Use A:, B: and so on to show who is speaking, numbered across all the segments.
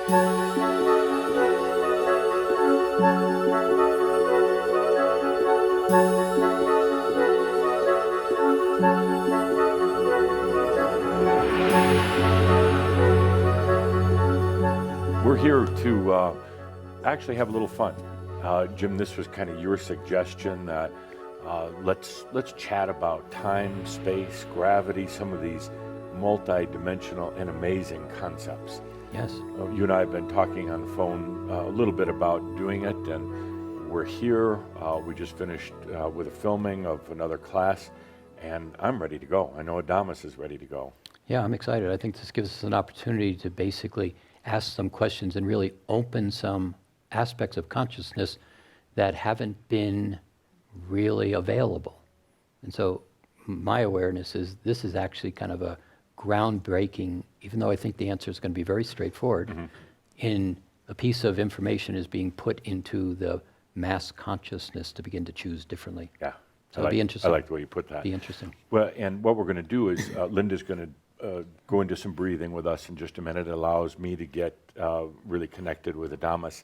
A: We're here to actually have a little fun. Jim, this was kind of your suggestion that let's chat about time, space, gravity, some of these multi-dimensional and amazing concepts.
B: Yes.
A: You and I have been talking on the phone a little bit about doing it, and we're here. We just finished with a filming of another class, and I'm ready to go. I know Adamus is ready to go.
B: Yeah, I'm excited. I think this gives us an opportunity to basically ask some questions and really open some aspects of consciousness that haven't been really available. And so my awareness is this is actually kind of a groundbreaking, even though I think the answer is going to be very straightforward, in a piece of information is being put into the mass consciousness to begin to choose differently.
A: Yeah.
B: So it'll be interesting.
A: I like the way you put that.
B: Be interesting.
A: Well, and what we're going to do is Linda's going to go into some breathing with us in just a minute. It allows me to get really connected with Adamus.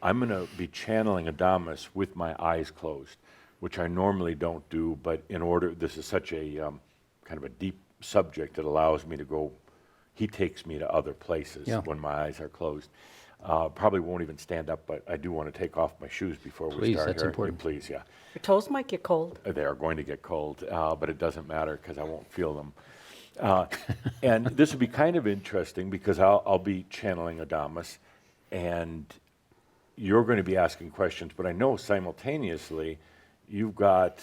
A: I'm going to be channeling Adamus with my eyes closed, which I normally don't do, but in order, this is such a kind of a deep subject that allows me to go, he takes me to other places when my eyes are closed. Probably won't even stand up, but I do want to take off my shoes before we start here.
B: Please, that's important.
A: Please, yeah.
C: Your toes might get cold.
A: They are going to get cold, but it doesn't matter because I won't feel them. And this will be kind of interesting because I'll be channeling Adamus, and you're going to be asking questions, but I know simultaneously you've got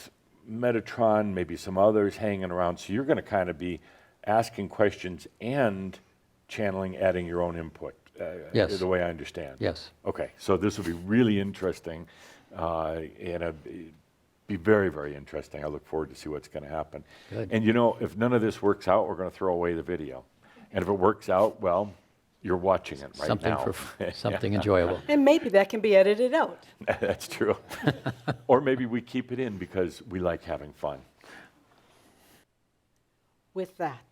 A: Metatron, maybe some others hanging around, so you're going to kind of be asking questions and channeling, adding your own input,
B: Yes.
A: the way I understand.
B: Yes.
A: Okay, so this will be really interesting, and it'll be very, very interesting. I look forward to see what's going to happen.
B: Good.
A: And you know, if none of this works out, we're going to throw away the video. And if it works out, well, you're watching it right
B: Something
A: now.
B: for something enjoyable.
C: And maybe that can be edited out.
A: That's true. Or maybe we keep it in because we like having fun.
C: With that,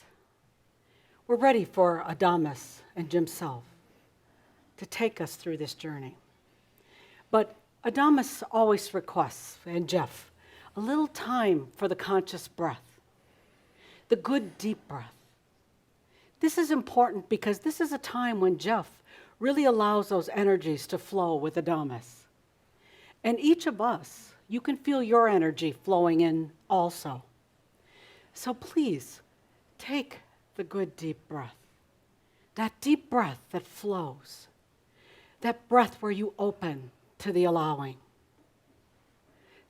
C: we're ready for Adamus and Jim Self to take us through this journey. But Adamus always requests, and Jeff, a little time for the conscious breath, the good deep breath. This is important because this is a time when Jeff really allows those energies to flow with Adamus. And each of us, you can feel your energy flowing in also. So please, take the good deep breath, that deep breath that flows, that breath where you open to the allowing.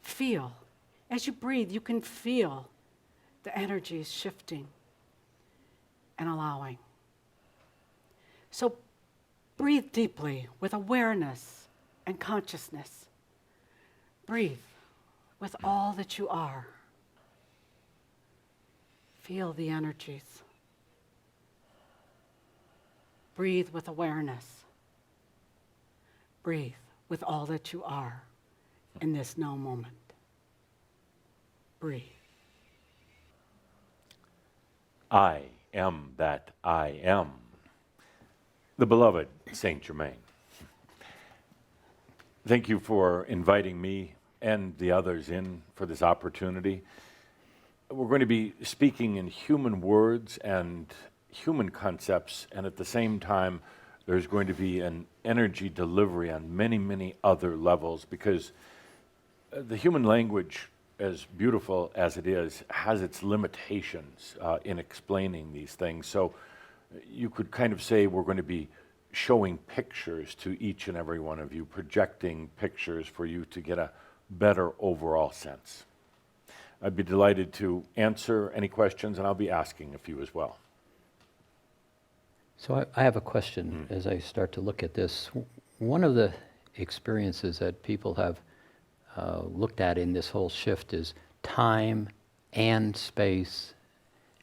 C: Feel, as you breathe, you can feel the energies shifting and allowing. So breathe deeply with awareness and consciousness. Breathe with all that you are. Feel the energies. Breathe with awareness. Breathe with all that you are in this now moment. Breathe.
A: I am that I am. The beloved Saint Germain. Thank you for inviting me and the others in for this opportunity. We're going to be speaking in human words and human concepts, and at the same time, there's going to be an energy delivery on many, many other levels, because the human language, as beautiful as it is, has its limitations in explaining these things. So you could kind of say we're going to be showing pictures to each and every one of you, projecting pictures for you to get a better overall sense. I'd be delighted to answer any questions, and I'll be asking a few as well.
B: So I have a question as I start to look at this. One of the experiences that people have looked at in this whole shift is time and space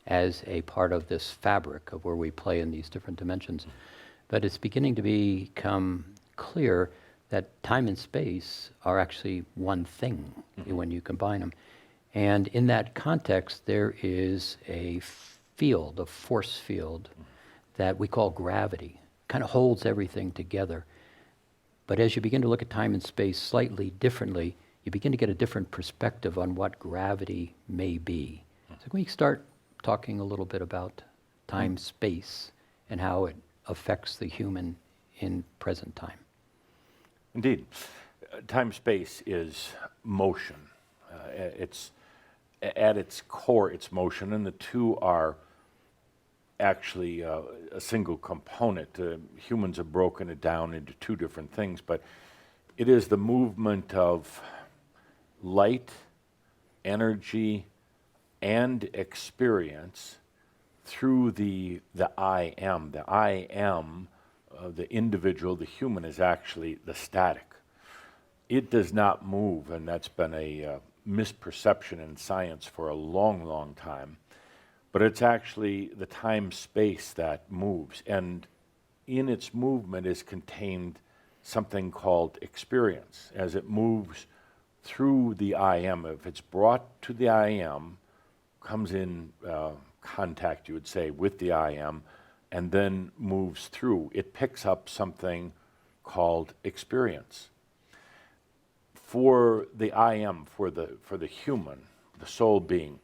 B: as a part of this fabric of where we play in these different dimensions. But it's beginning to become clear that time and space are actually one thing when you combine them. And in that context, there is a field, a force field, that we call gravity, kind of holds everything together. But as you begin to look at time and space slightly differently, you begin to get a different perspective on what gravity may be. So can we start talking a little bit about time, space, and how it affects the human in present time?
A: Indeed. Time-space is motion. It's at its core, it's motion, and the two are actually a single component. Humans have broken it down into two different things, but it is the movement of light, energy, and experience through the I am. The I am, the individual, the human, is actually the static. It does not move, and that's been a misperception in science for a long, long time. But it's actually the time-space that moves, and in its movement is contained something called experience. As it moves through the I am, if it's brought to the I am, comes in contact, you would say, with the I am, and then moves through, it picks up something called experience. For the I am, for the human, the soul being,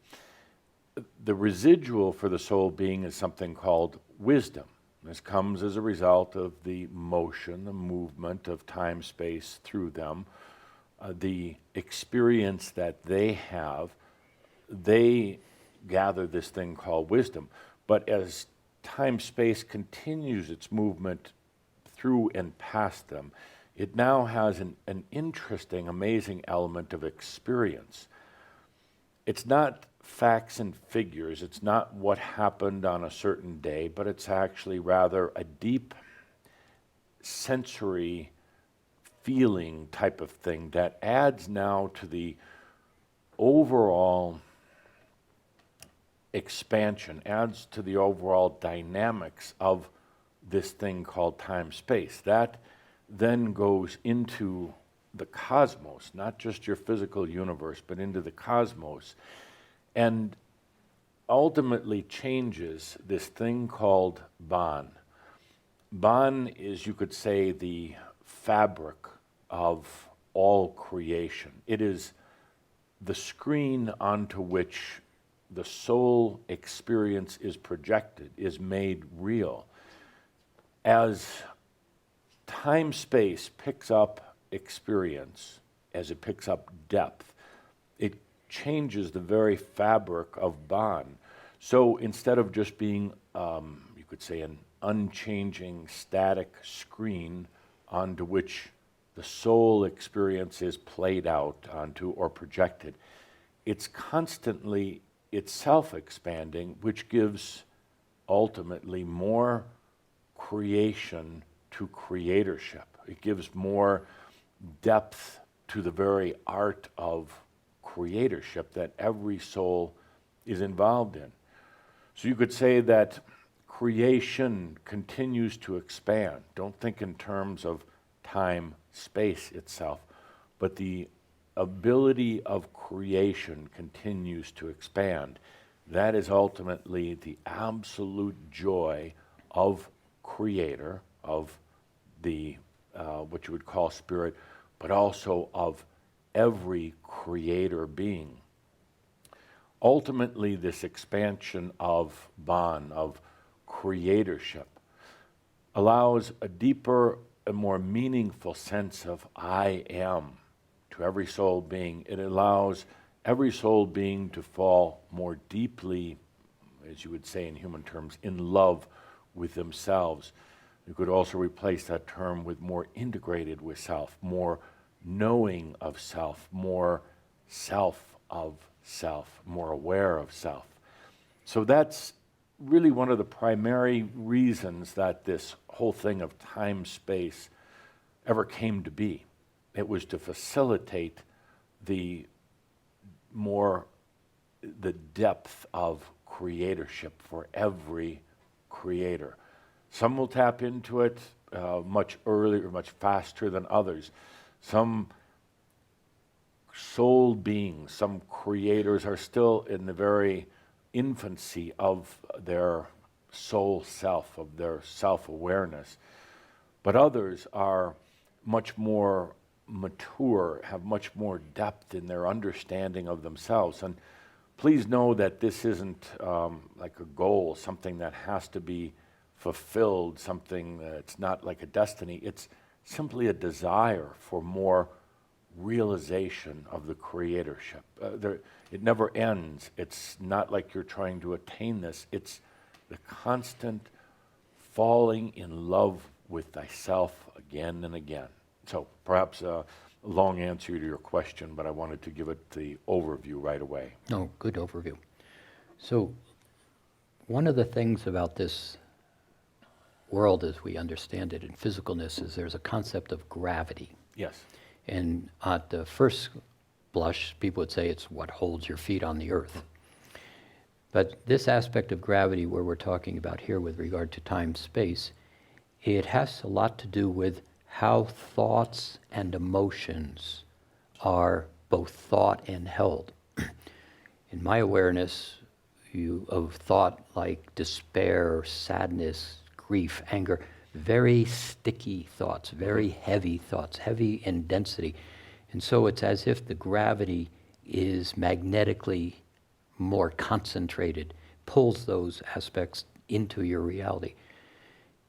A: the residual for the soul being is something called wisdom. This comes as a result of the motion, the movement of time, space through them, the experience that they have. They gather this thing called wisdom. But as time, space continues its movement through and past them, it now has an interesting, amazing element of experience. It's not facts and figures, it's not what happened on a certain day, but it's actually rather a deep sensory feeling type of thing that adds now to the overall expansion, adds to the overall dynamics of this thing called time-space. That then goes into the cosmos, not just your physical universe, but into the cosmos, and ultimately changes this thing called Ban. Ban is, you could say, the fabric of all creation. It is the screen onto which the soul experience is projected, is made real. As time-space picks up experience, as it picks up depth, it changes the very fabric of Ban. So instead of just being, you could say, an unchanging static screen onto which the soul experience is played out onto or projected, it's constantly itself expanding, which gives ultimately more creation to creatorship. It gives more depth to the very art of creatorship that every soul is involved in. So you could say that creation continues to expand. Don't think in terms of time, space itself, but the ability of creation continues to expand. That is ultimately the absolute joy of creator, of the what you would call spirit, but also of every creator being. Ultimately, this expansion of Ban, of creatorship, allows a deeper and more meaningful sense of I am to every soul being. It allows every soul being to fall more deeply, as you would say in human terms, in love with themselves. You could also replace that term with more integrated with self, more knowing of self, more self of self, more aware of self. So that's really one of the primary reasons that this whole thing of time-space ever came to be. It was to facilitate the depth of creatorship for every creator. Some will tap into it much earlier, much faster than others. Some soul beings, some creators are still in the very infancy of their soul self, of their self-awareness. But others are much more mature, have much more depth in their understanding of themselves. And please know that this isn't like a goal, something that has to be fulfilled, something that's not like a destiny. It's simply a desire for more realization of the creatorship. It never ends. It's not like you're trying to attain this. It's the constant falling in love with thyself again and again. So perhaps a long answer to your question, but I wanted to give it the overview right away.
B: No, good overview. So one of the things about this world as we understand it in physicalness is there's a concept of gravity.
A: Yes.
B: And at the first blush, people would say it's what holds your feet on the earth. But this aspect of gravity where we're talking about here with regard to time, space, it has a lot to do with how thoughts and emotions are both thought and held. In my awareness of thought like despair, sadness, grief, anger, very sticky thoughts, very heavy thoughts, heavy in density. And so it's as if the gravity is magnetically more concentrated, pulls those aspects into your reality.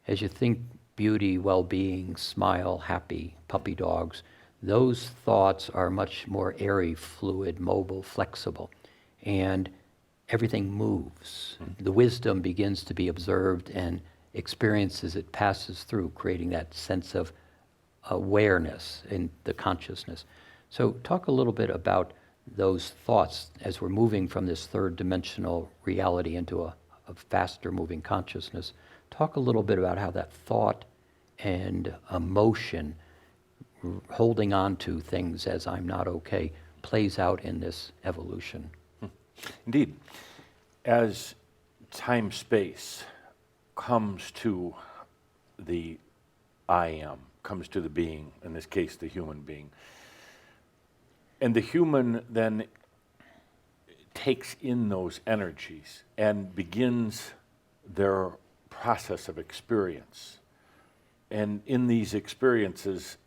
B: As you think beauty, well-being, smile, happy, puppy dogs, those thoughts are much more airy, fluid, mobile, flexible, and everything moves. The wisdom begins to be observed and experienced as it passes through, creating that sense of awareness in the consciousness. So talk a little bit about those thoughts as we're moving from this third dimensional reality into a faster moving consciousness. Talk a little bit about how that thought and emotion, holding on to things as I'm not okay, plays out in this evolution.
A: Indeed. As time-space comes to the I am, comes to the being, in this case the human being, and the human then takes in those energies and begins their process of experience. And in these experiences,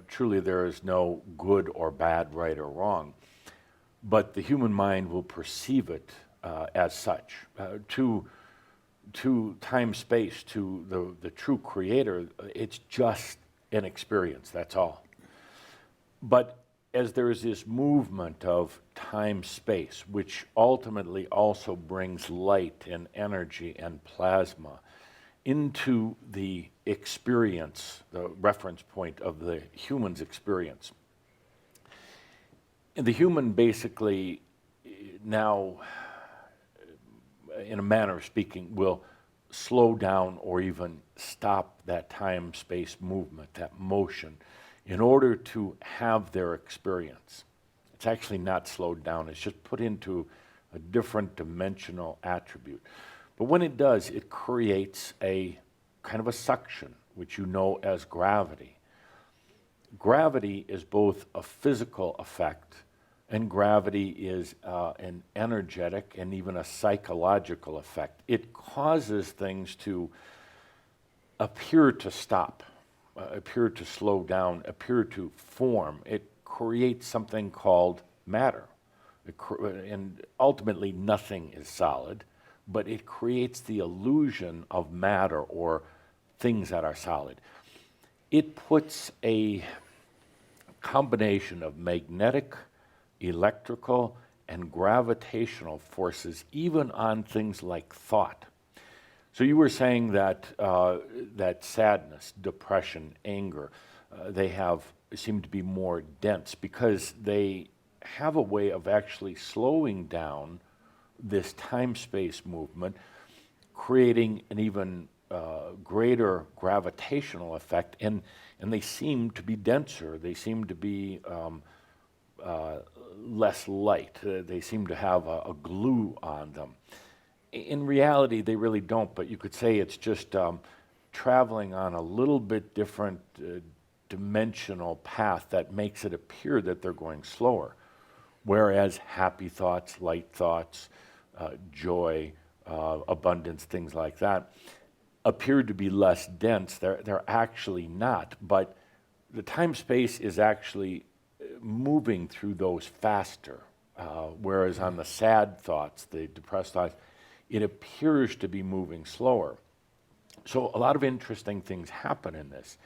A: truly there is no good or bad, right or wrong, but the human mind will perceive it as such. To time, space, to the true creator, it's just an experience, that's all. But as there is this movement of time, space, which ultimately also brings light and energy and plasma into the experience, the reference point of the human's experience. And the human basically now, in a manner of speaking, will slow down or even stop that time-space movement, that motion, in order to have their experience. It's actually not slowed down, it's just put into a different dimensional attribute. But when it does, it creates a kind of a suction, which you know as gravity. Gravity is both a physical effect, and gravity is an energetic and even a psychological effect. It causes things to appear to stop, appear to slow down, appear to form. It creates something called matter. And ultimately nothing is solid, but it creates the illusion of matter or things that are solid. It puts a combination of magnetic, electrical, and gravitational forces even on things like thought. So you were saying that that sadness, depression, anger, they seem to be more dense because they have a way of actually slowing down this time-space movement, creating an even greater gravitational effect, and they seem to be denser. They seem to be less light. They seem to have a glue on them. In reality, they really don't, but you could say it's just traveling on a little bit different dimensional path that makes it appear that they're going slower. Whereas happy thoughts, light thoughts, joy, abundance, things like that, appear to be less dense. They're actually not, but the time-space is actually moving through those faster, whereas on the sad thoughts, the depressed thoughts, it appears to be moving slower. So a lot of interesting things happen in this.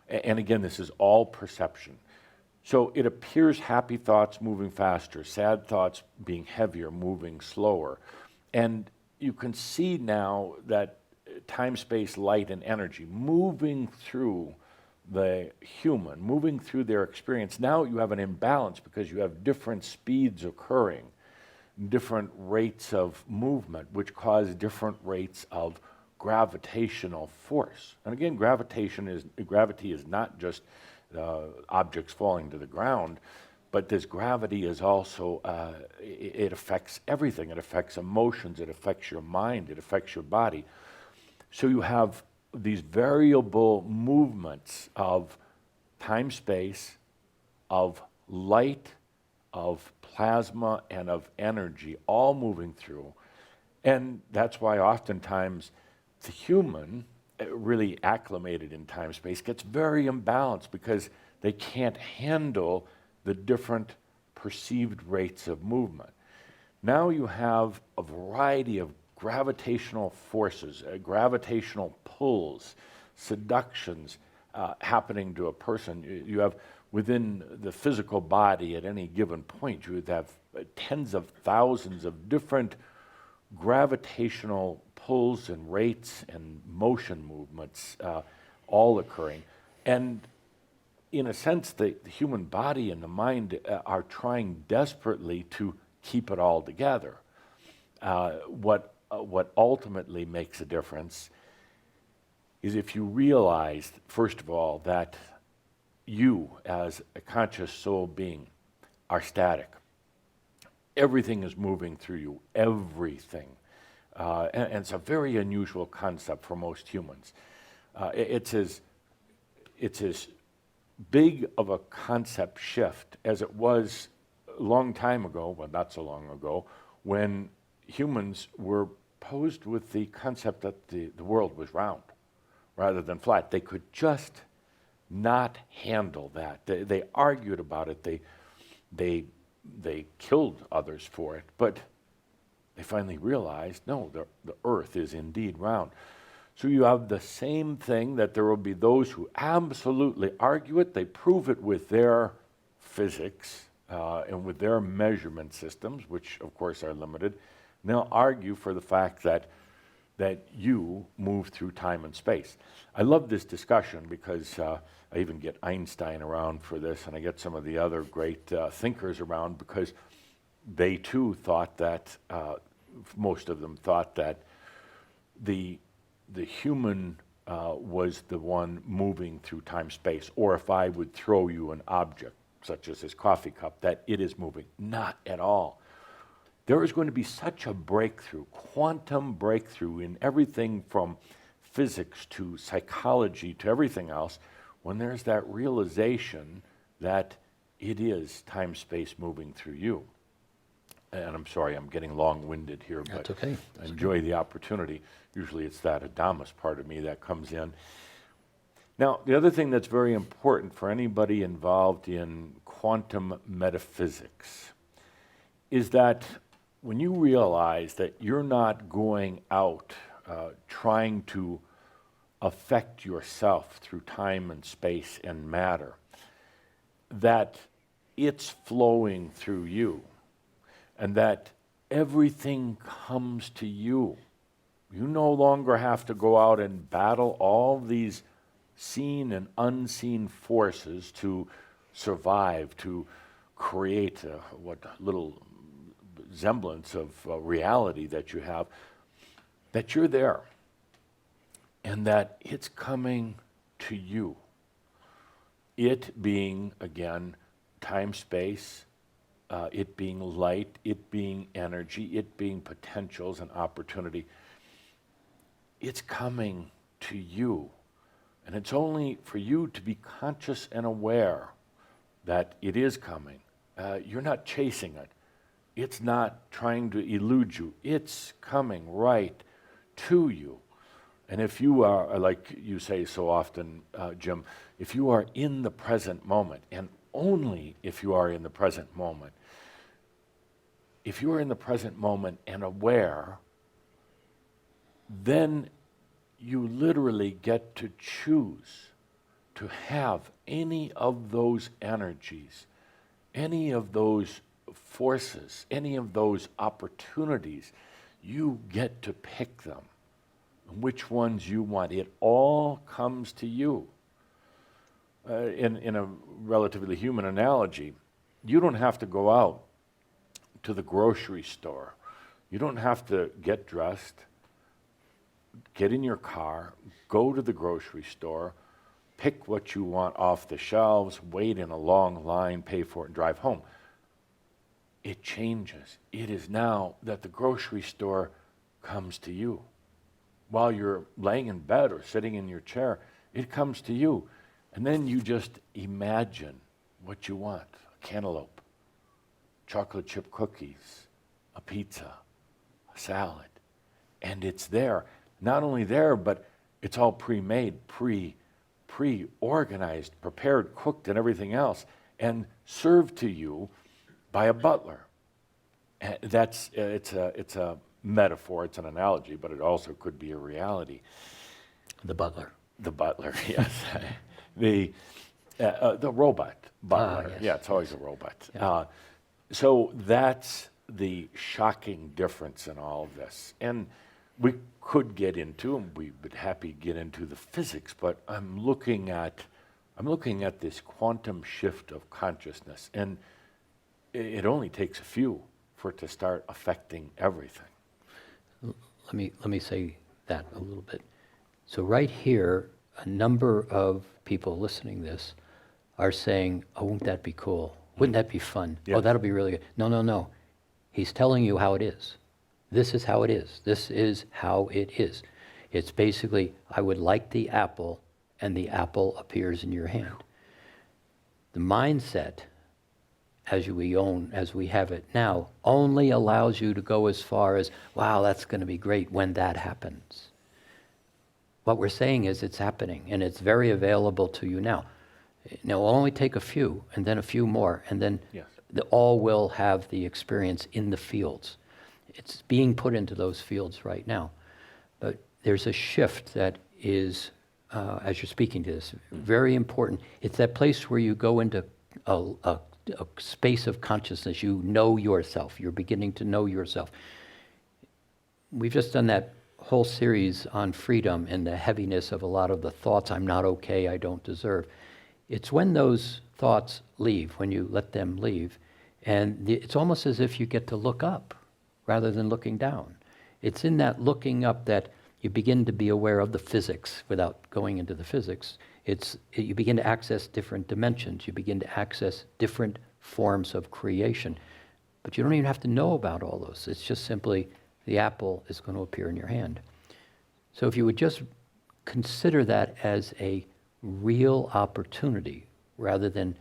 A: And again, this is all perception. So it appears happy thoughts moving faster, sad thoughts being heavier, moving slower. And you can see now that time, space, light, and energy moving through the human, moving through their experience. Now you have an imbalance because you have different speeds occurring, different rates of movement, which cause different rates of gravitational force. And again, gravity is not just objects falling to the ground, but this gravity is also, it affects everything. It affects emotions, it affects your mind, it affects your body. So you have these variable movements of time, space, of light, of plasma, and of energy all moving through. And that's why oftentimes the human, really acclimated in time, space, gets very imbalanced because they can't handle the different perceived rates of movement. Now you have a variety of gravitational forces, gravitational pulls, seductions happening to a person. You have within the physical body at any given point, you would have tens of thousands of different gravitational pulls and rates and motion movements all occurring. And in a sense, the human body and the mind are trying desperately to keep it all together. What ultimately makes a difference is if you realize, first of all, that you, as a conscious soul being, are static. Everything is moving through you, everything. And it's a very unusual concept for most humans. It's as big of a concept shift as it was a long time ago, well, not so long ago, when humans were posed with the concept that the world was round rather than flat. They could just not handle that. They argued about it. They killed others for it, but they finally realized, no, the earth is indeed round. So you have the same thing, that there will be those who absolutely argue it. They prove it with their physics and with their measurement systems, which of course are limited. And they'll argue for the fact that you move through time and space. I love this discussion because I even get Einstein around for this, and I get some of the other great thinkers around because they too thought that, most of them thought that the human was the one moving through time-space, or if I would throw you an object, such as this coffee cup, that it is moving. Not at all. There is going to be such a breakthrough, quantum breakthrough in everything from physics to psychology to everything else, when there's that realization that it is time-space moving through you. And I'm sorry, I'm getting long-winded here, but
B: That's okay.
A: I enjoy the opportunity. Usually it's that Adamus part of me that comes in. Now, the other thing that's very important for anybody involved in quantum metaphysics is that when you realize that you're not going out trying to affect yourself through time and space and matter, that it's flowing through you, and that everything comes to you. You no longer have to go out and battle all these seen and unseen forces to survive, to create what little semblance of reality that you have, that you're there, and that it's coming to you. It being, again, time, space, it being light, it being energy, it being potentials and opportunity. It's coming to you. And it's only for you to be conscious and aware that it is coming. You're not chasing it. It's not trying to elude you. It's coming right to you. And if you are, like you say so often, Jim, if you are in the present moment, and only if you are in the present moment, if you are in the present moment and aware, then you literally get to choose to have any of those energies, any of those forces, any of those opportunities. You get to pick them, which ones you want. It all comes to you. In a relatively human analogy, you don't have to go out to the grocery store. You don't have to get dressed, get in your car, go to the grocery store, pick what you want off the shelves, wait in a long line, pay for it, and drive home. It changes. It is now that the grocery store comes to you. While you're laying in bed or sitting in your chair, it comes to you. And then you just imagine what you want: a cantaloupe, chocolate chip cookies, a pizza, a salad. And it's there. Not only there, but it's all pre-made, pre-organized, prepared, cooked, and everything else, and served to you by a butler. And it's a metaphor, it's an analogy, but it also could be a reality.
B: The butler.
A: The butler, yes. The robot butler.
B: Yes,
A: Yeah, it's always a robot.
B: Yeah.
A: So that's the shocking difference in all of this. And we could get into, and we would happy to get into the physics, but I'm looking at this quantum shift of consciousness, and it only takes a few for it to start affecting everything.
B: Let me say that a little bit. So right here, a number of people listening to this are saying, "Oh, won't that be cool? Wouldn't that be fun?
A: Yes.
B: Oh, that'll be really good." No. He's telling you how it is. This is how it is. This is how it is. It's basically, I would like the apple, and the apple appears in your hand. The mindset, as we have it now, only allows you to go as far as, wow, that's going to be great when that happens. What we're saying is it's happening, and it's very available to you now. Now, it'll only take a few, and then a few more, and then
A: Yes.
B: all will have the experience in the fields. It's being put into those fields right now. But there's a shift that is, as you're speaking to this, very important. It's that place where you go into a space of consciousness. You know yourself. You're beginning to know yourself. We've just done that whole series on freedom and the heaviness of a lot of the thoughts, I'm not okay, I don't deserve. It's when those thoughts leave, when you let them leave, and it's almost as if you get to look up rather than looking down. It's in that looking up that you begin to be aware of the physics without going into the physics. You begin to access different dimensions. You begin to access different forms of creation. But you don't even have to know about all those. It's just simply the apple is going to appear in your hand. So if you would just consider that as a real opportunity rather than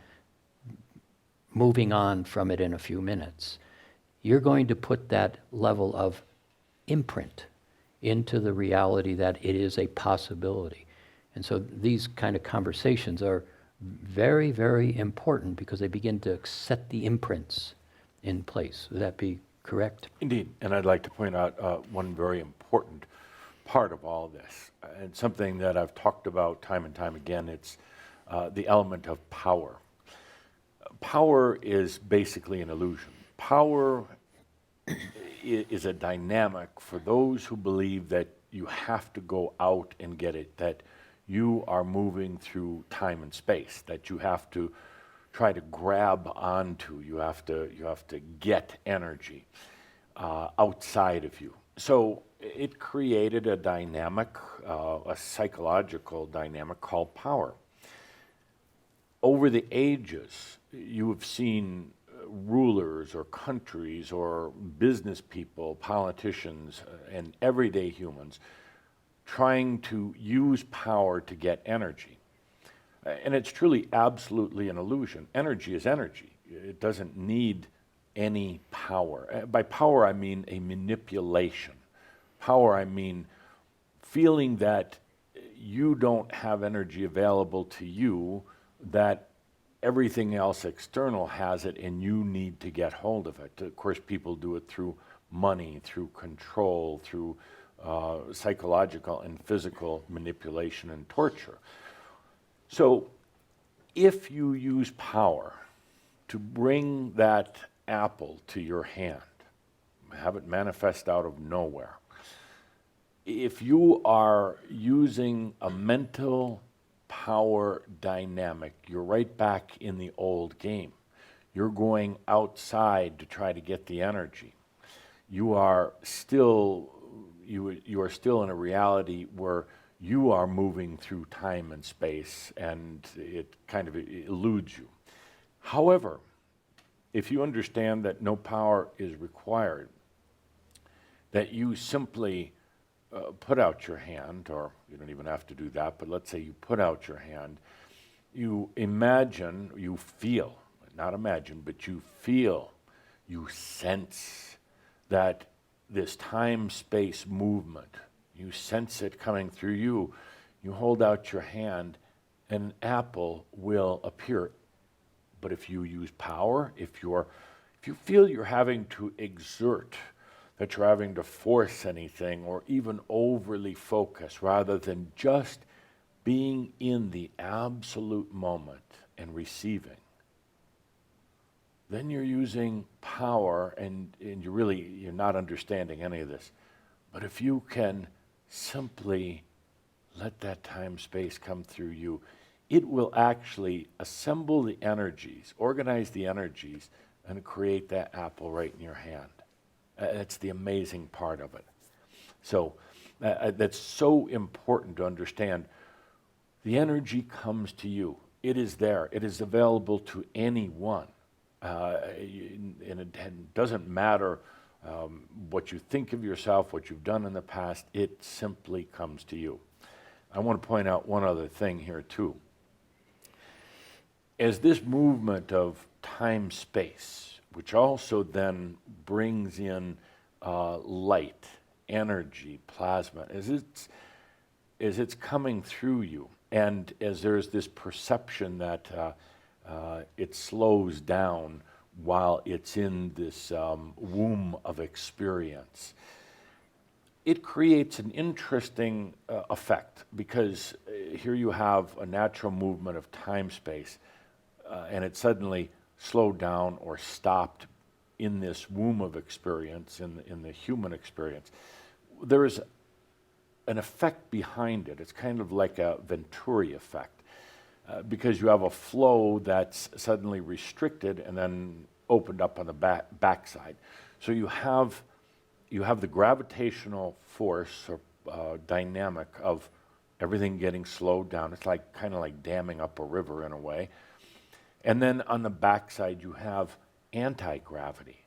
B: moving on from it in a few minutes, you're going to put that level of imprint into the reality that it is a possibility. And so these kind of conversations are very, very important because they begin to set the imprints in place. Would that be correct?
A: Indeed, and I'd like to point out one very important part of all this, and something that I've talked about time and time again. It's the element of power. Power is basically an illusion. Power is a dynamic for those who believe that you have to go out and get it, that you are moving through time and space, that you have to try to grab onto, you have to get energy outside of you. So it created a dynamic, a psychological dynamic called power. Over the ages, you have seen rulers or countries or business people, politicians, and everyday humans trying to use power to get energy. And it's truly absolutely an illusion. Energy is energy. It doesn't need any power. By power, I mean a manipulation. Power, I mean feeling that you don't have energy available to you, that everything else external has it and you need to get hold of it. Of course, people do it through money, through control, through psychological and physical manipulation and torture. So if you use power to bring that apple to your hand, have it manifest out of nowhere, if you are using a mental power dynamic, you're right back in the old game. You're going outside to try to get the energy. You are still in a reality where you are moving through time and space, and it kind of eludes you. However, if you understand that no power is required, that you simply put out your hand, or you don't even have to do that, but let's say you put out your hand, you imagine, you feel, not imagine, but you feel, you sense that this time-space movement, you sense it coming through you, you hold out your hand, an apple will appear. But if you use power, if you feel you're having to exert, that you're having to force anything or even overly focus rather than just being in the absolute moment and receiving, then you're using power and you're not understanding any of this. But if you can simply let that time space come through you, it will actually assemble the energies, organize the energies, and create that apple right in your hand. That's the amazing part of it. So that's so important to understand. The energy comes to you. It is there. It is available to anyone. And it doesn't matter what you think of yourself, what you've done in the past. It simply comes to you. I want to point out one other thing here too. As this movement of time-space, which also then brings in light, energy, plasma, as it's coming through you, and as there's this perception that it slows down while it's in this womb of experience, it creates an interesting effect, because here you have a natural movement of time-space, and it suddenly slowed down or stopped in this womb of experience, in the human experience. There is an effect behind it. It's kind of like a Venturi effect, because you have a flow that's suddenly restricted and then opened up on the backside. So you have the gravitational force or dynamic of everything getting slowed down. It's like kind of like damming up a river in a way. And then on the backside, you have anti-gravity.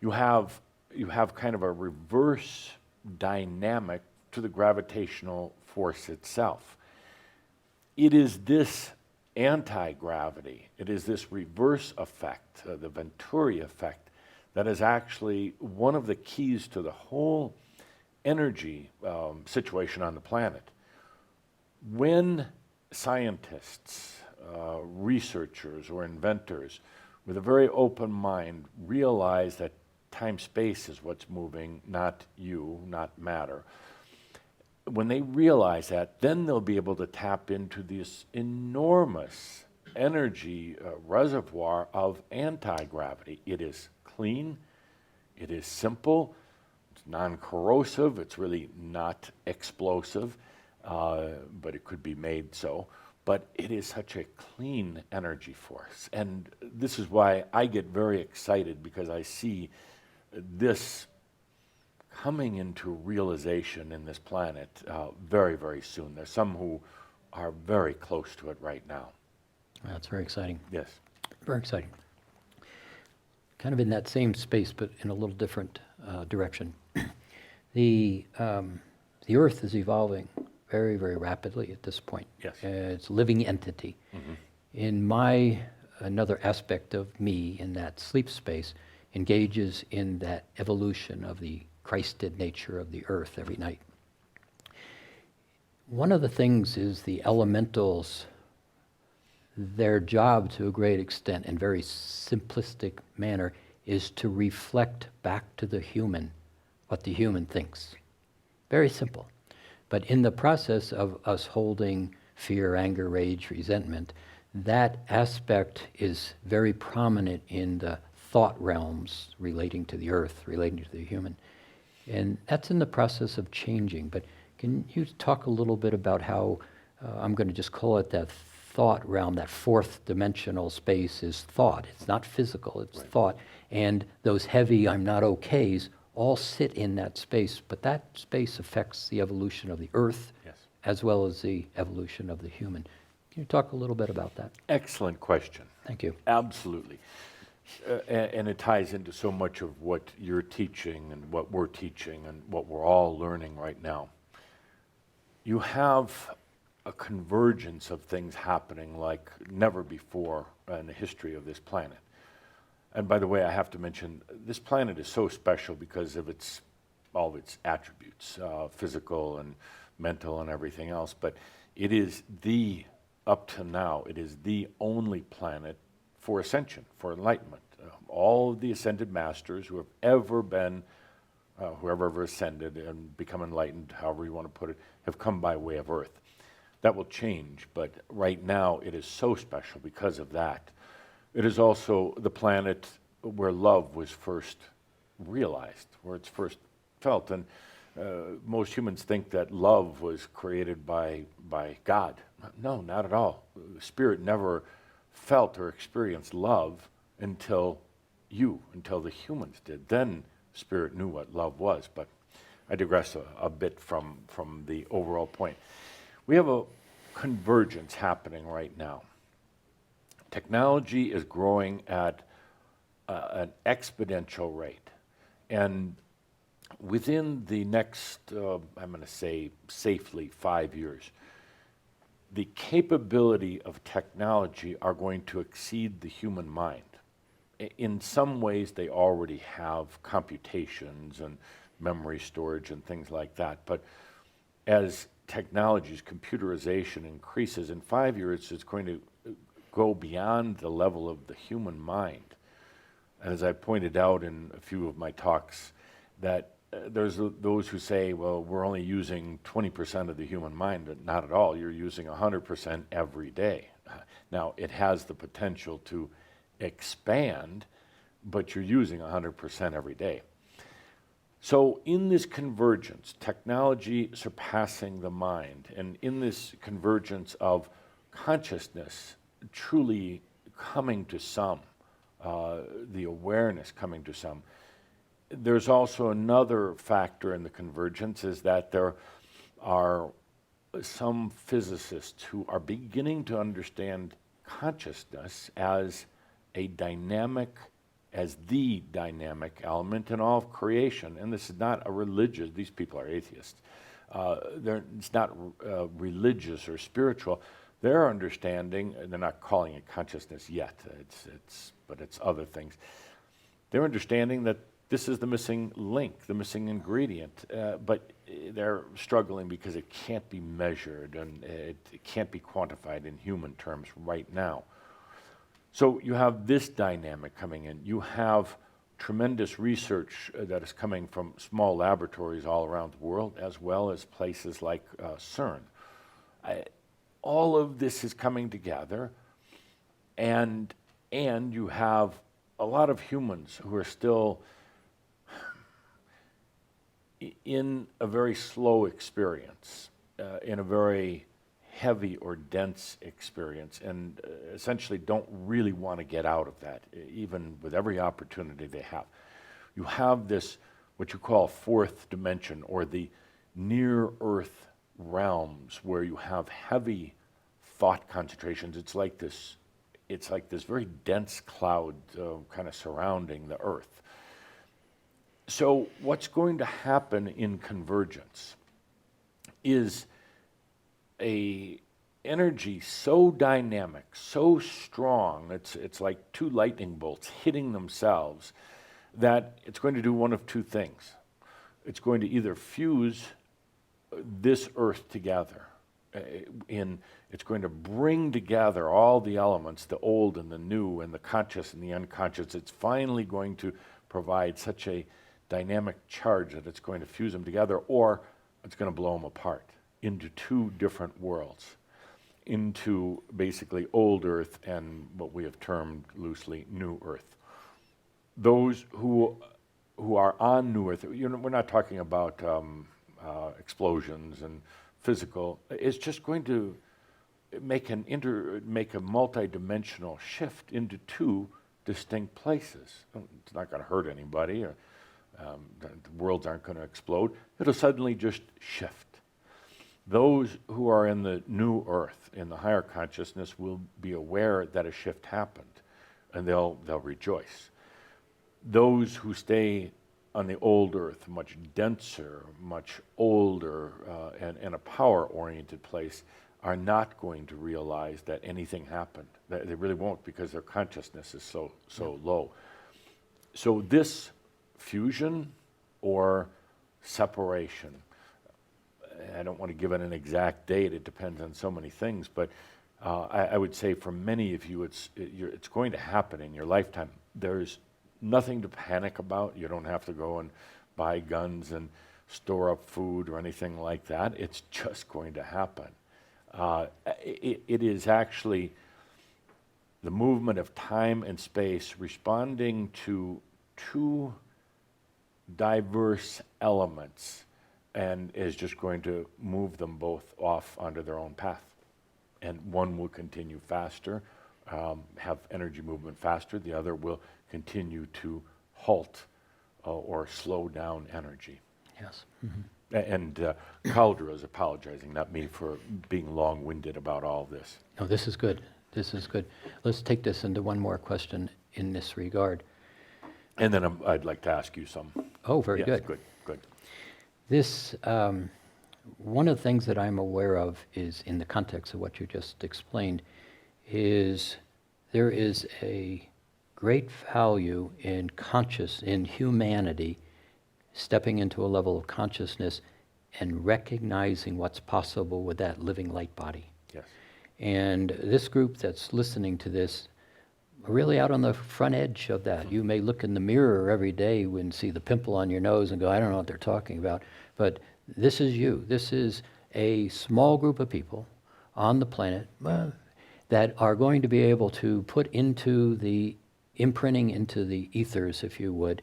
A: You have kind of a reverse dynamic to the gravitational force itself. It is this anti-gravity, it is this reverse effect, the Venturi effect, that is actually one of the keys to the whole energy situation on the planet. When scientists, researchers or inventors with a very open mind realize that time-space is what's moving, not you, not matter, when they realize that, then they'll be able to tap into this enormous energy reservoir of anti-gravity. It is clean, it is simple, it's non-corrosive, it's really not explosive, but it could be made so. But it is such a clean energy force. And this is why I get very excited, because I see this coming into realization in this planet very, very soon. There's some who are very close to it right now.
B: That's very exciting.
A: Yes.
B: Very exciting. Kind of in that same space, but in a little different direction. The Earth is evolving very, very rapidly at this point.
A: Yes.
B: It's a living entity.
A: Mm-hmm.
B: In my another aspect of me in that sleep space engages in that evolution of the Christed nature of the earth every night. One of the things is the elementals, their job to a great extent, in very simplistic manner, is to reflect back to the human what the human thinks. Very simple. But in the process of us holding fear, anger, rage, resentment, that aspect is very prominent in the thought realms relating to the earth, relating to the human. And that's in the process of changing. But can you talk a little bit about how, I'm going to just call it that thought realm, that fourth dimensional space is thought. It's not physical, it's thought. And those heavy I'm not okays all sit in that space, but that space affects the evolution of the earth as well as the evolution of the human. Can you talk a little bit about that?
A: Excellent question.
B: Thank you.
A: Absolutely. And it ties into so much of what you're teaching and what we're teaching and what we're all learning right now. You have a convergence of things happening like never before in the history of this planet. And by the way, I have to mention, this planet is so special because of all of its attributes, physical and mental and everything else, but it is up to now, it is the only planet for ascension, for enlightenment. All of the ascended masters who have ever been, whoever ever ascended and become enlightened, however you want to put it, have come by way of Earth. That will change, but right now it is so special because of that. It is also the planet where love was first realized, where it's first felt. And most humans think that love was created by God. No, not at all. Spirit never felt or experienced love until the humans did. Then Spirit knew what love was. But I digress a bit from the overall point. We have a convergence happening right now. Technology is growing at an exponential rate. And within the next, I'm going to say safely 5 years, the capability of technology are going to exceed the human mind. In some ways, they already have computations and memory storage and things like that. But as technology's computerization increases, in 5 years, it's going to go beyond the level of the human mind. And as I pointed out in a few of my talks, that there's those who say, well, we're only using 20% of the human mind. But not at all. You're using 100% every day. Now, it has the potential to expand, but you're using 100% every day. So in this convergence, technology surpassing the mind, and in this convergence of consciousness truly coming to some, the awareness coming to some, there's also another factor in the convergence, is that there are some physicists who are beginning to understand consciousness as the dynamic element in all of creation. And this is not a religious, these people are atheists. It's not religious or spiritual. They're understanding, they're not calling it consciousness yet, but it's other things. They're understanding that this is the missing link, the missing ingredient, but they're struggling because it can't be measured and it can't be quantified in human terms right now. So you have this dynamic coming in. You have tremendous research that is coming from small laboratories all around the world, as well as places like CERN. All of this is coming together, and you have a lot of humans who are still in a very slow experience, in a very heavy or dense experience, and essentially don't really want to get out of that, even with every opportunity they have. You have this, what you call fourth dimension, or the near-Earth realms, where you have heavy thought concentrations. It's like this very dense cloud kind of surrounding the Earth. So what's going to happen in convergence is a energy so dynamic, so strong, it's like two lightning bolts hitting themselves, that it's going to do one of two things. It's going to either fuse this earth together, it's going to bring together all the elements, the old and the new and the conscious and the unconscious. It's finally going to provide such a dynamic charge that it's going to fuse them together, or it's going to blow them apart into two different worlds, into basically old earth and what we have termed loosely new earth. Those who are on new earth, we're not talking about explosions and physical. It's just going to make a multi-dimensional shift into two distinct places. It's not going to hurt anybody, or the worlds aren't going to explode. It'll suddenly just shift. Those who are in the new earth, in the higher consciousness, will be aware that a shift happened, and they'll rejoice. Those who stay on the old earth, much denser, much older, and a power-oriented place, are not going to realize that anything happened. They really won't, because their consciousness is so low. So this fusion or separation, I don't want to give it an exact date, it depends on so many things, but I would say for many of you, it's going to happen in your lifetime. There's nothing to panic about. You don't have to go and buy guns and store up food or anything like that. It's just going to happen. It is actually the movement of time and space responding to two diverse elements, and is just going to move them both off onto their own path. And one will continue faster, have energy movement faster. The other will continue to halt or slow down energy.
B: Yes. Mm-hmm.
A: And Caldera is apologizing, not me, for being long-winded about all this.
B: No, this is good. This is good. Let's take this into one more question in this regard.
A: And then I'd like to ask you some.
B: Oh, very good.
A: Good.
B: This, one of the things that I'm aware of is, in the context of what you just explained, is there is a great value in humanity stepping into a level of consciousness and recognizing what's possible with that living light body.
A: Yes.
B: And this group that's listening to this are really out on the front edge of that. You may look in the mirror every day and see the pimple on your nose and go, I don't know what they're talking about. But this is you. This is a small group of people on the planet that are going to be able to put into the imprinting into the ethers, if you would,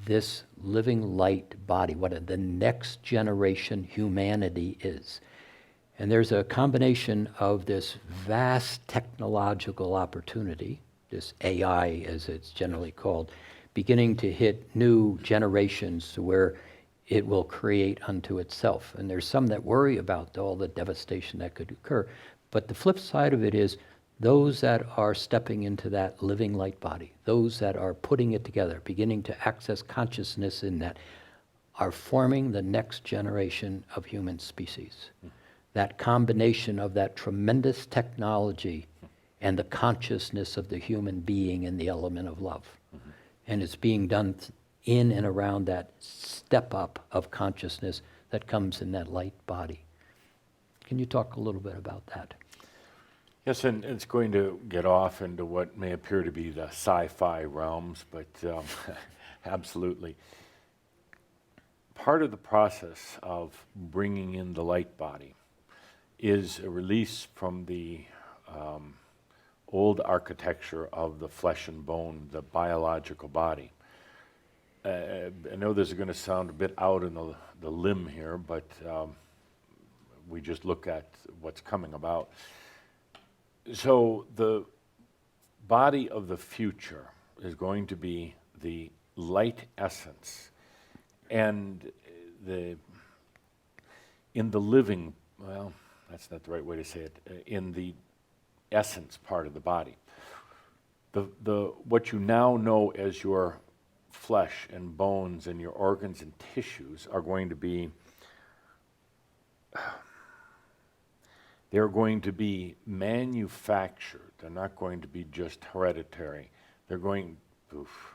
B: this living light body, what the next generation humanity is. And there's a combination of this vast technological opportunity, this AI as it's generally called, beginning to hit new generations to where it will create unto itself. And there's some that worry about all the devastation that could occur. But the flip side of it is those that are stepping into that living light body, those that are putting it together, beginning to access consciousness in that, are forming the next generation of human species. That combination of that tremendous technology and the consciousness of the human being and the element of love. And it's being done in and around that step up of consciousness that comes in that light body. Can you talk a little bit about that?
A: Yes, and it's going to get off into what may appear to be the sci-fi realms, but absolutely. Part of the process of bringing in the light body is a release from the old architecture of the flesh and bone, the biological body. I know this is going to sound a bit out in the limb here, but we just look at what's coming about. So the body of the future is going to be the light essence, and in the living, well, that's not the right way to say it, in the essence part of the body. What you now know as your flesh and bones and your organs and tissues are going to be They're going to be manufactured. They're not going to be just hereditary. They're going, oof,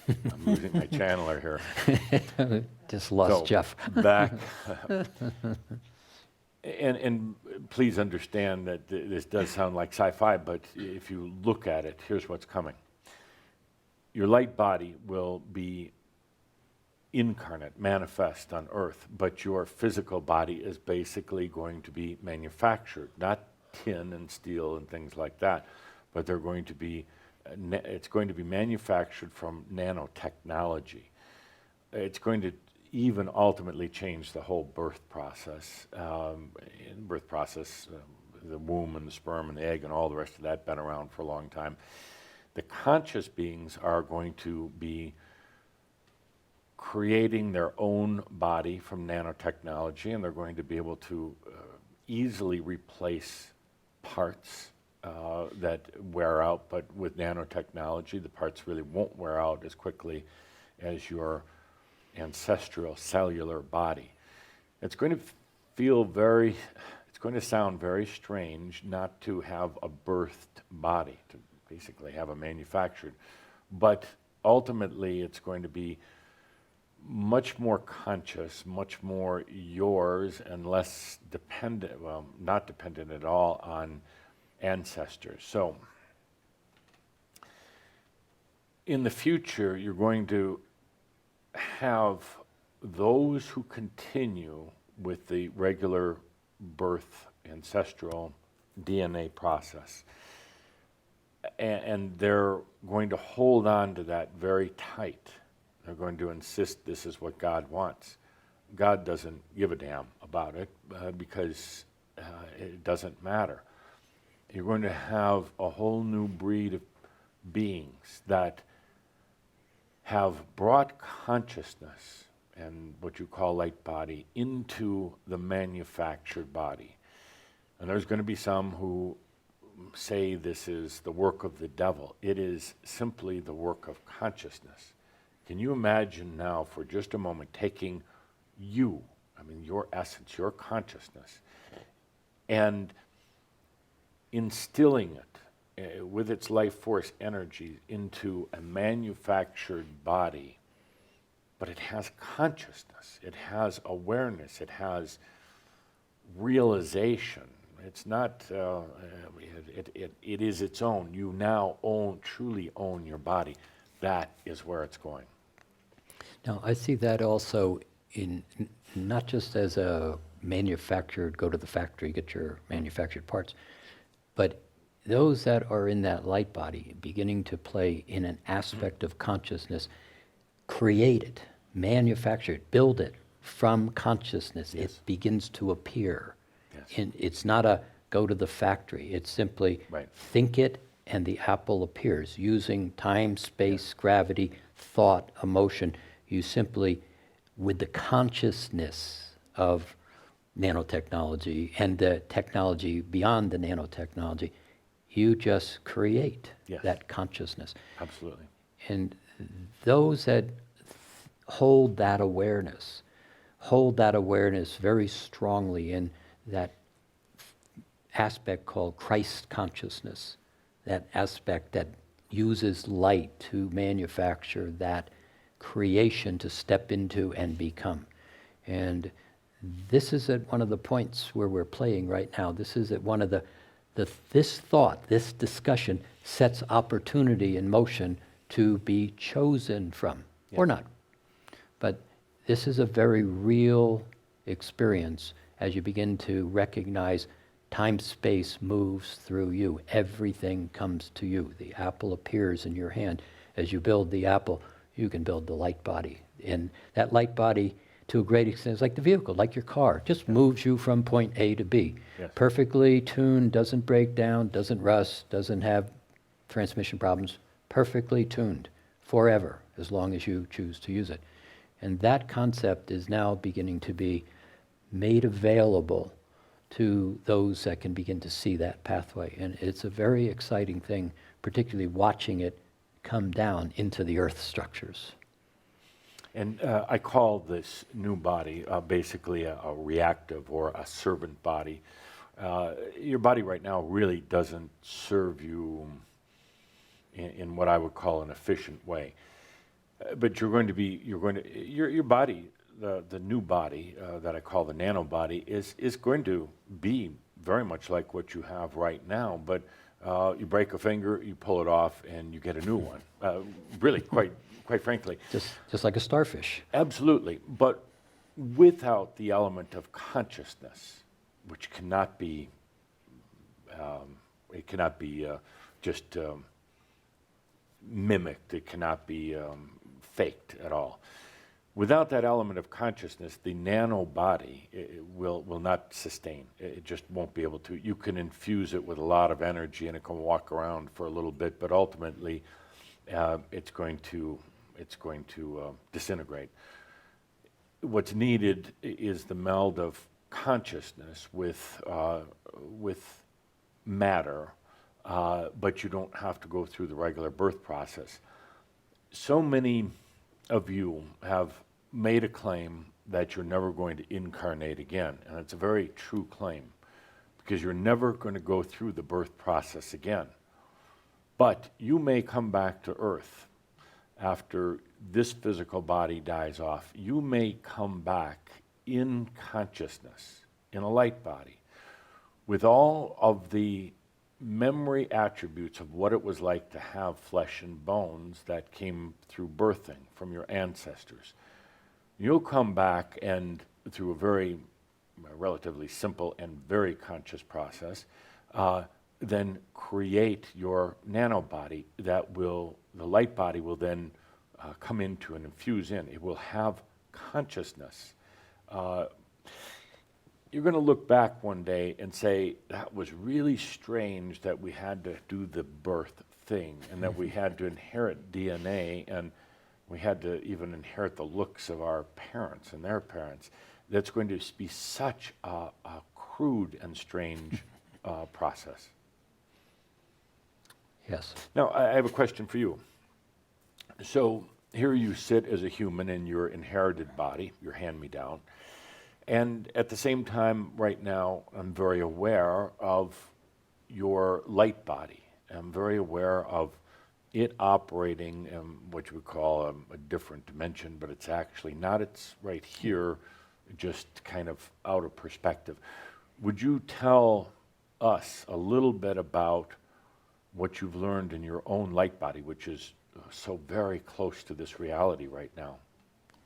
A: I'm losing my channeler here.
B: Just lost
A: So,
B: Jeff.
A: Back. And please understand that this does sound like sci-fi, but if you look at it, here's what's coming. Your light body will be incarnate, manifest on Earth, but your physical body is basically going to be manufactured, not tin and steel and things like that, but they're going to be, it's going to be manufactured from nanotechnology. It's going to even ultimately change the whole birth process. The womb and the sperm and the egg and all the rest of that been around for a long time. The conscious beings are going to be creating their own body from nanotechnology, and they're going to be able to easily replace parts that wear out, but with nanotechnology, the parts really won't wear out as quickly as your ancestral cellular body. It's going to it's going to sound very strange not to have a birthed body, to basically have a manufactured, but ultimately it's going to be much more conscious, much more yours, and less dependent, well, not dependent at all on ancestors. So in the future, you're going to have those who continue with the regular birth ancestral DNA process, and they're going to hold on to that very tight. They're going to insist this is what God wants. God doesn't give a damn about it because it doesn't matter. You're going to have a whole new breed of beings that have brought consciousness and what you call light body into the manufactured body. And there's going to be some who say this is the work of the devil. It is simply the work of consciousness. Can you imagine now for just a moment taking you, I mean your essence, your consciousness, and instilling it with its life force energy into a manufactured body, but it has consciousness, it has awareness, it has realization. It's not, it is its own. You now truly own your body. That is where it's going.
B: Now, I see that also in not just as a manufactured, go to the factory, get your manufactured parts, but those that are in that light body beginning to play in an aspect of consciousness, create it, manufacture it, build it from consciousness.
A: Yes.
B: It begins to appear.
A: Yes.
B: It's not a go to the factory. It's simply
A: Right.
B: think it and the apple appears using time, space, gravity, thought, emotion. You simply, with the consciousness of nanotechnology and the technology beyond the nanotechnology, you just create
A: Yes.
B: that consciousness.
A: Absolutely.
B: And those that hold that awareness very strongly in that aspect called Christ consciousness, that aspect that uses light to manufacture that creation to step into and become. And this is at one of the points where we're playing right now. This is at one of this thought, this discussion sets opportunity in motion to be chosen from, or not. But this is a very real experience as you begin to recognize time-space moves through you. Everything comes to you. The apple appears in your hand. As you build the apple, you can build the light body. And that light body, to a great extent, is like the vehicle, like your car. Just moves you from point A to B.
A: Yes.
B: Perfectly tuned, doesn't break down, doesn't rust, doesn't have transmission problems. Perfectly tuned forever, as long as you choose to use it. And that concept is now beginning to be made available to those that can begin to see that pathway. And it's a very exciting thing, particularly watching it come down into the earth structures.
A: And I call this new body basically a reactive or a servant body. Your body right now really doesn't serve you in what I would call an efficient way. But your body, the new body that I call the nanobody, is going to be very much like what you have right now. But you break a finger, you pull it off, and you get a new one. Really, quite frankly.
B: Just like a starfish.
A: Absolutely. But without the element of consciousness, which cannot be, just mimicked. It cannot be faked at all. Without that element of consciousness, the nanobody will not sustain. It just won't be able to. You can infuse it with a lot of energy, and it can walk around for a little bit, but ultimately, it's going to disintegrate. What's needed is the meld of consciousness with matter, but you don't have to go through the regular birth process. So many of you have made a claim that you're never going to incarnate again, and it's a very true claim, because you're never going to go through the birth process again. But you may come back to Earth after this physical body dies off. You may come back in consciousness, in a light body, with all of the memory attributes of what it was like to have flesh and bones that came through birthing from your ancestors. You'll come back and, through a very relatively simple and very conscious process, then create your nanobody that the light body will then come into and infuse in. It will have consciousness. You're going to look back one day and say, that was really strange that we had to do the birth thing, and that we had to inherit DNA, and we had to even inherit the looks of our parents and their parents. That's going to be such a crude and strange process.
B: Yes.
A: Now, I have a question for you. So here you sit as a human in your inherited body, your hand-me-down, and at the same time, right now, I'm very aware of your light body. I'm very aware of it operating in what you would call a different dimension, but it's actually not. It's right here, just kind of out of perspective. Would you tell us a little bit about what you've learned in your own light body, which is so very close to this reality right now?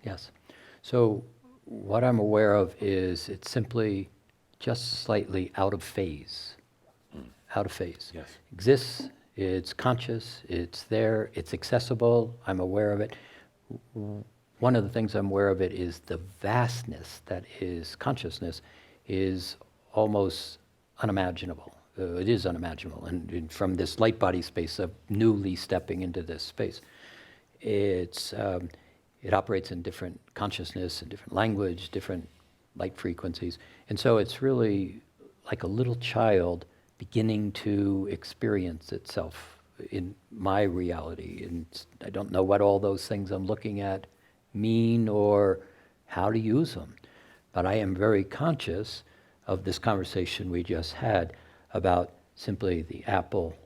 B: Yes. So what I'm aware of is it's simply just slightly out of phase. Out of phase.
A: Yes.
B: Exists, it's conscious, it's there, it's accessible, I'm aware of it. One of the things I'm aware of it is the vastness that is consciousness is almost unimaginable. It is unimaginable. And from this light body space of newly stepping into this space, it operates in different consciousness and different language, different light frequencies. And so it's really like a little child beginning to experience itself in my reality. And I don't know what all those things I'm looking at mean or how to use them. But I am very conscious of this conversation we just had about simply the apple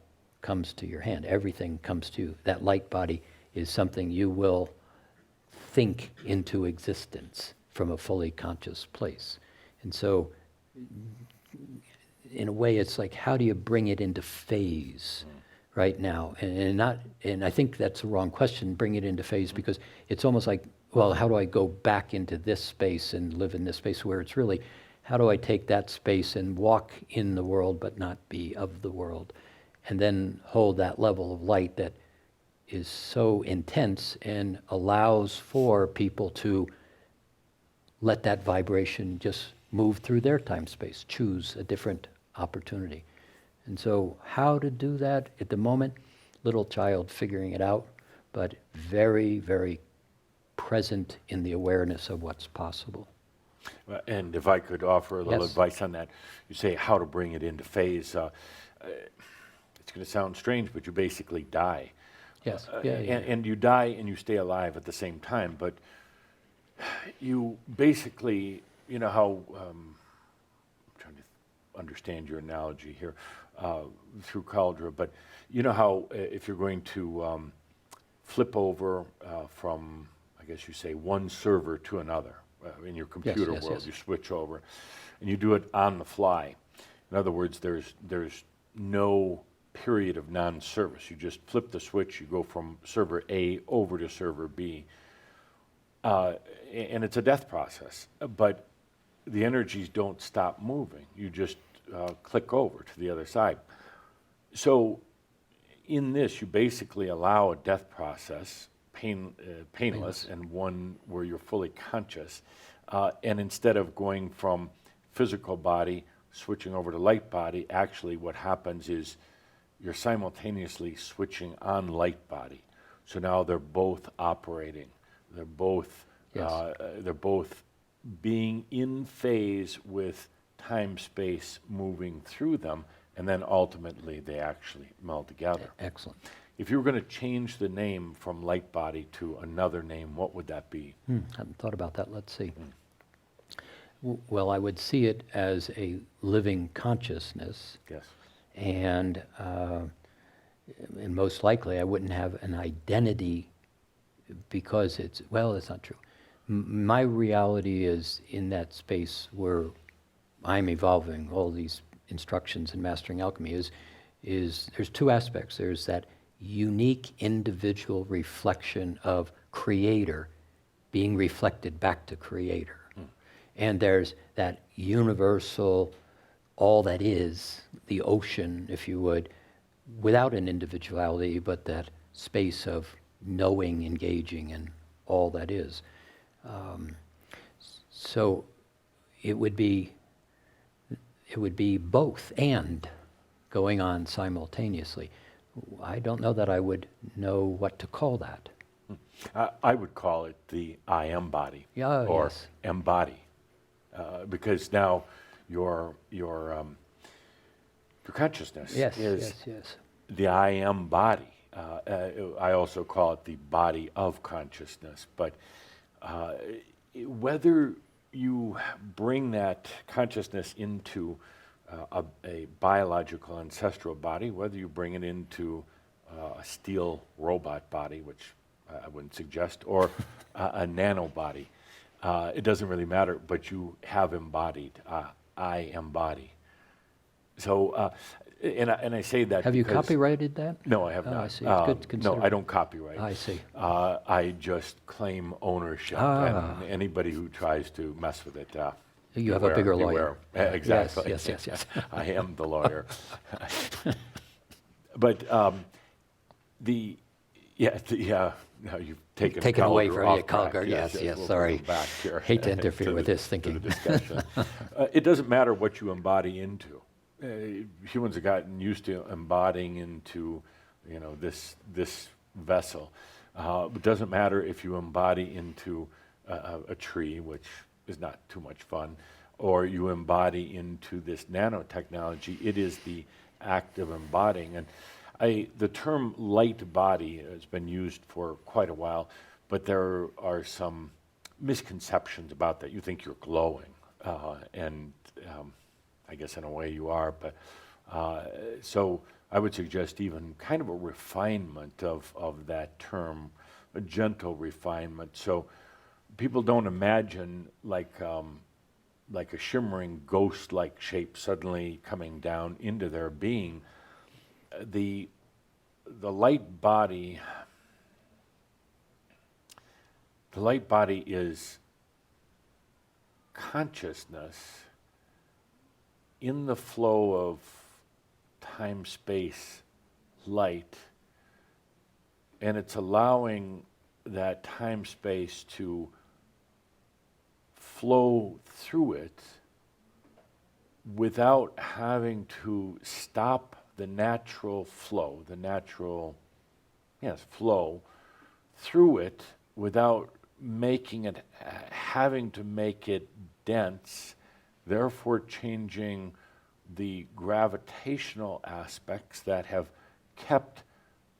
B: comes to your hand. Everything comes to you. That light body is something you will think into existence from a fully conscious place. And so, in a way, it's like, how do you bring it into phase right now? And I think that's the wrong question, bring it into phase, because it's almost like, well, how do I go back into this space and live in this space, where it's really, how do I take that space and walk in the world but not be of the world? And then hold that level of light that is so intense and allows for people to let that vibration just move through their time space, choose a different opportunity. And so how to do that at the moment, little child figuring it out, but very, very present in the awareness of what's possible.
A: And if I could offer a little
B: Yes.
A: advice on that, you say how to bring it into phase. It's going to sound strange, but you basically die.
B: Yes.
A: And you die and you stay alive at the same time, but you basically, you know how, understand your analogy here through cauldron, but you know how if you're going to flip over from, I guess you say, one server to another in your computer
B: yes,
A: world,
B: yes.
A: you switch over, and you do it on the fly. In other words, there's no period of non-service. You just flip the switch, you go from server A over to server B, and it's a death process, but the energies don't stop moving. You just click over to the other side. So in this, you basically allow a death process, painless, and one where you're fully conscious, and instead of going from physical body, switching over to light body, actually what happens is you're simultaneously switching on light body. So now they're both operating. They're both being in phase with time space moving through them, and then ultimately they actually meld together.
B: Excellent.
A: If you were going to change the name from light body to another name, what would that be?
B: Hadn't thought about that. Let's see. Well, I would see it as a living consciousness,
A: Yes.
B: and most likely I wouldn't have an identity because it's not true. My reality is in that space where I'm evolving. All these instructions in Mastering Alchemy is there's two aspects. There's that unique individual reflection of creator being reflected back to creator. And there's that universal, all that is, the ocean, if you would, without an individuality, but that space of knowing, engaging, and all that is. So it would be both and going on simultaneously. I don't know that I would know what to call that.
A: I would call it the I am body,
B: Yeah,
A: or
B: yes.
A: embody, because now your consciousness is
B: Yes.
A: the I am body. I also call it the body of consciousness. But whether you bring that consciousness into a biological ancestral body, whether you bring it into a steel robot body, which I wouldn't suggest, or a nano body, it doesn't really matter, but you have embodied, I embody. So, and I say that
B: Have you
A: because-
B: copyrighted that?
A: No, I have
B: Oh,
A: not.
B: I see. It's good to consider.
A: No, I don't copyright.
B: I see.
A: I just claim ownership, and anybody who tries to mess with it,
B: You have a bigger
A: beware.
B: lawyer.
A: Exactly.
B: Yes.
A: I am the lawyer. But now you've taken
B: away
A: Calder
B: from
A: off
B: you, Calder.
A: track.
B: Yes,
A: we'll
B: sorry.
A: go back here
B: Hate to interfere
A: to
B: with
A: the-
B: this
A: to
B: thinking.
A: the discussion. It doesn't matter what you embody into. Humans have gotten used to embodying into, this vessel. It doesn't matter if you embody into a tree, which is not too much fun, or you embody into this nanotechnology. It is the act of embodying. And the term light body has been used for quite a while, but there are some misconceptions about that. You think you're glowing, and I guess in a way you are, but so I would suggest even kind of a refinement of that term, a gentle refinement, so people don't imagine like a shimmering ghost-like shape suddenly coming down into their being. The light body is consciousness in the flow of time, space, light, and it's allowing that time, space to flow through it without having to stop the natural flow, flow through it without making it, having to make it dense, therefore changing the gravitational aspects that have kept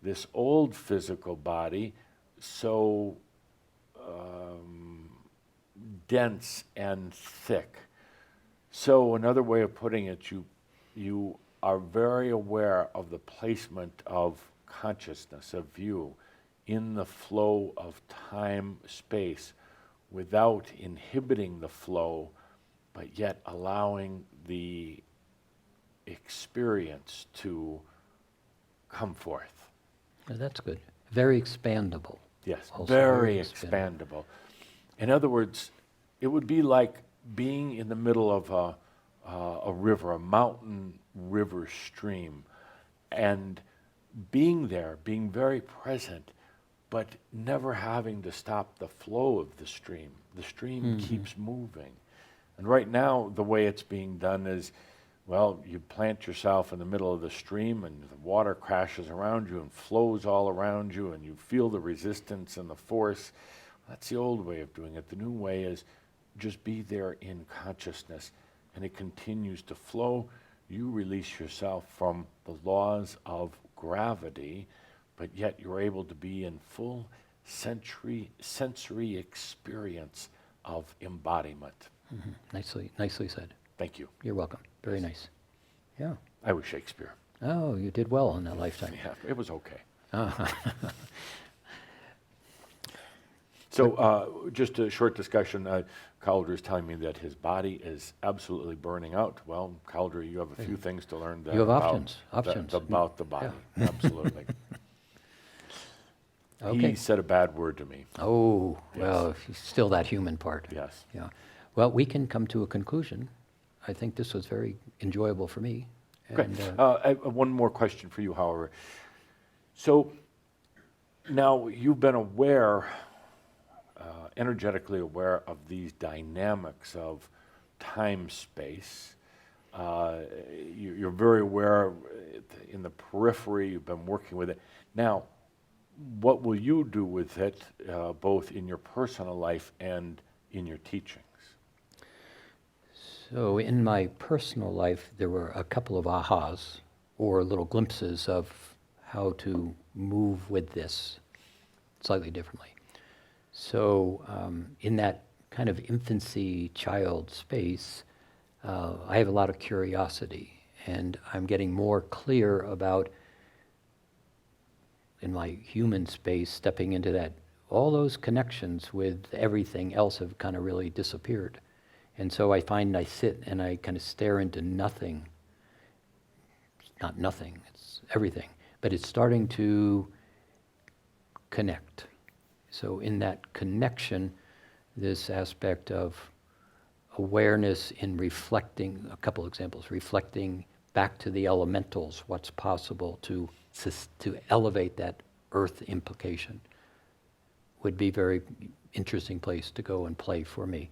A: this old physical body so dense and thick. So another way of putting it, you are very aware of the placement of consciousness, of you, in the flow of time, space, without inhibiting the flow, but yet allowing the experience to come forth.
B: That's good. Very expandable.
A: Yes,
B: Also
A: very
B: very
A: expandable. In other words, it would be like being in the middle of a river, a mountain river stream, and being there, being very present, but never having to stop the flow of the stream. The stream keeps moving. And right now, the way it's being done is, well, you plant yourself in the middle of the stream and the water crashes around you and flows all around you and you feel the resistance and the force. That's the old way of doing it. The new way is just be there in consciousness and it continues to flow. You release yourself from the laws of gravity, but yet you're able to be in full sensory experience of embodiment.
B: Nicely said.
A: Thank you.
B: You're welcome. Very nice. Yeah.
A: I was Shakespeare.
B: Oh, you did well in that lifetime.
A: Yeah, it was okay.
B: Uh-huh.
A: So just a short discussion. Calder is telling me that his body is absolutely burning out. Well, Calder, you have a few things to learn
B: You have
A: about,
B: options.
A: about the body. Absolutely.
B: Okay.
A: He said a bad word to me.
B: Oh,
A: Yes.
B: well, still that human part.
A: Yes.
B: Yeah. Well, we can come to a conclusion. I think this was very enjoyable for me.
A: Okay.
B: And,
A: I have one more question for you, however. So now you've been aware, energetically aware of these dynamics of time, space. You're very aware in the periphery, you've been working with it. Now, what will you do with it, both in your personal life and in your teachings?
B: So in my personal life, there were a couple of ahas, or little glimpses of how to move with this slightly differently. So in that kind of infancy child space, I have a lot of curiosity, and I'm getting more clear about, in my human space, stepping into that, all those connections with everything else have kind of really disappeared. And so I find I sit and I kind of stare into nothing. It's not nothing, it's everything. But it's starting to connect. So in that connection, this aspect of awareness in reflecting, a couple examples, reflecting back to the elementals, what's possible to elevate that earth implication would be a very interesting place to go and play for me.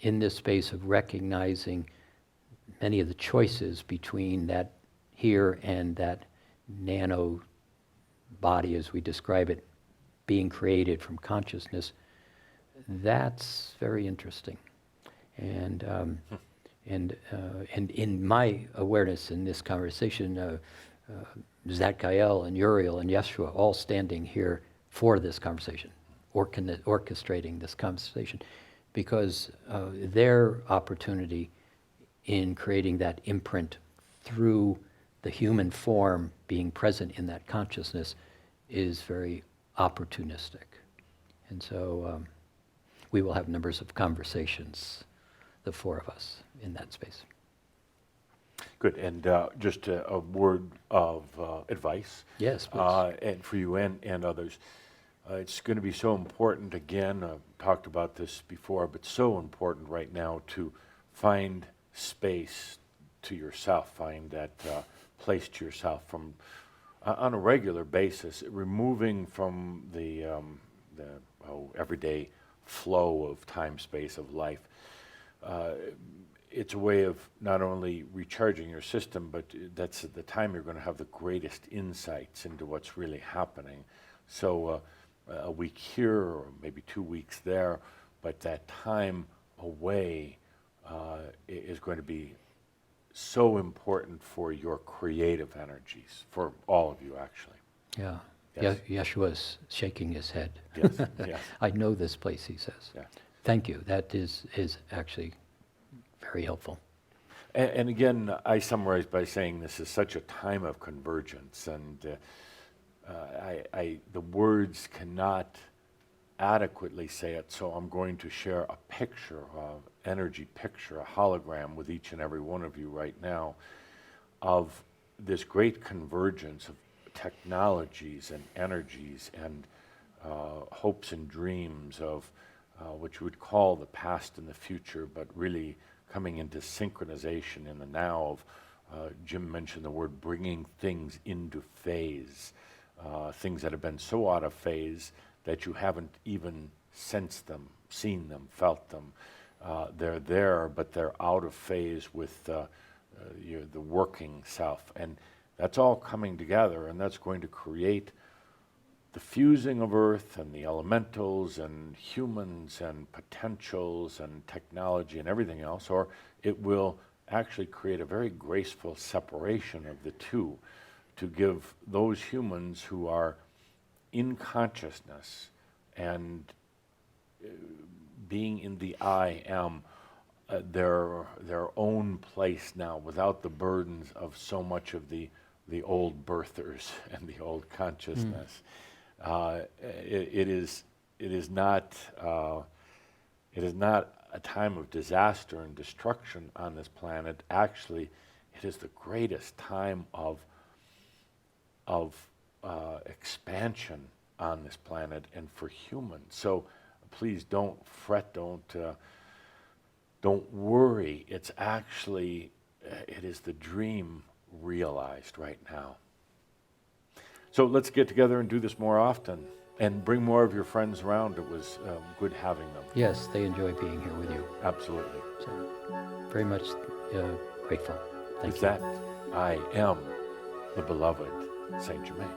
B: In this space of recognizing many of the choices between that here and that nano body, as we describe it, being created from consciousness, that's very interesting. And in my awareness in this conversation, Zadkiel and Uriel and Yeshua all standing here for this conversation, orchestrating this conversation, because their opportunity in creating that imprint through the human form being present in that consciousness is very opportunistic. And so we will have numbers of conversations, the four of us, in that space.
A: Good. And just a word of advice.
B: Yes, please.
A: And for you and others. It's going to be so important, again, I've talked about this before, but so important right now to find space to yourself, find that place to yourself from on a regular basis, removing from the everyday flow of time, space, of life. It's a way of not only recharging your system, but that's the time you're going to have the greatest insights into what's really happening. So a week here or maybe 2 weeks there, but that time away is going to be so important for your creative energies, for all of you actually.
B: Yeah.
A: Yes.
B: Yeshua's shaking his head.
A: Yes, yes.
B: I know this place, he says.
A: Yeah.
B: Thank you. That is actually Very helpful.
A: And again, I summarize by saying this is such a time of convergence, and the words cannot adequately say it, so I'm going to share a picture, an energy picture, a hologram with each and every one of you right now of this great convergence of technologies and energies and hopes and dreams of what you would call the past and the future, but really coming into synchronization in the now of, Jim mentioned the word bringing things into phase, things that have been so out of phase that you haven't even sensed them, seen them, felt them. They're there, but they're out of phase with the working self. And that's all coming together, and that's going to create the fusing of Earth and the elementals and humans and potentials and technology and everything else, or it will actually create a very graceful separation of the two to give those humans who are in consciousness and being in the I am their own place now without the burdens of so much of the old birthers and the old consciousness. It is not a time of disaster and destruction on this planet. Actually, it is the greatest time of expansion on this planet and for humans. So please don't fret, don't worry. It's actually, it is the dream realized right now. So let's get together and do this more often and bring more of your friends around. It was good having them.
B: Yes, they enjoy being here with you.
A: Absolutely.
B: So, very much grateful. Thank
A: With
B: you.
A: that, I am the beloved Saint Germain.